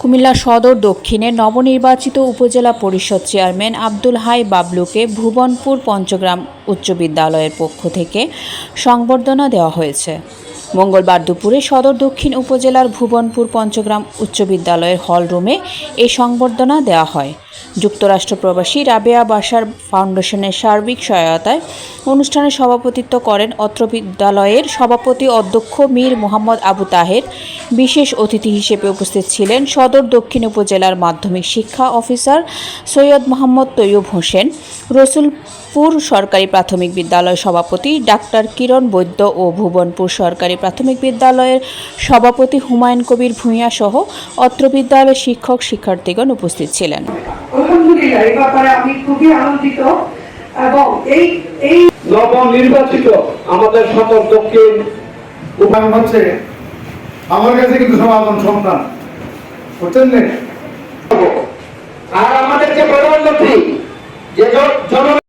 কুমিল্লা সদর দক্ষিণে নবনির্বাচিত উপজেলা পরিষদ চেয়ারম্যান আব্দুল হাই বাবলুকে ভুবনপুর পঞ্চগ্রাম উচ্চ বিদ্যালয়ের পক্ষ থেকে সংবর্ধনা দেওয়া হয়েছে। মঙ্গলবার দুপুরে সদর দক্ষিণ উপজেলার ভুবনপুর পঞ্চগ্রাম উচ্চ বিদ্যালয়ের হলরুমে এই সংবর্ধনা দেওয়া হয়। যুক্তরাষ্ট্র প্রবাসী রাবেয়া বাশার ফাউন্ডেশনের সার্বিক সহায়তায় অনুষ্ঠানে সভাপতিত্ব করেন অত্র বিদ্যালয়ের সভাপতি অধ্যক্ষ মীর মোহাম্মদ আবু তাহের। বিশেষ অতিথি হিসেবে উপস্থিত ছিলেন সদর দক্ষিণ উপজেলার মাধ্যমিক শিক্ষা অফিসার সৈয়দ মোহাম্মদ তৈয়ব হোসেন, রসুলপুর সরকারি প্রাথমিক বিদ্যালয় সভাপতি ডাক্তার কিরণ বৈদ্য ও ভুবনপুর সরকারি প্রাথমিক বিদ্যালয়ের সভাপতি হুমায়ুন কবির ভূঁইয়া সহ অত্র বিদ্যালয়ের শিক্ষক শিক্ষার্থীগণ উপস্থিত ছিলেন। আলহামদুলিল্লাহ, এই ব্যাপারে আমি খুবই আনন্দিত এবং এই নবনির্বাচিত আমাদের সদর দক্ষিণ হচ্ছে আমার কাছে কিন্তু সমাধান সন্তান বুঝছেন না। আর আমাদের যে প্রধানমন্ত্রী যে জনগণ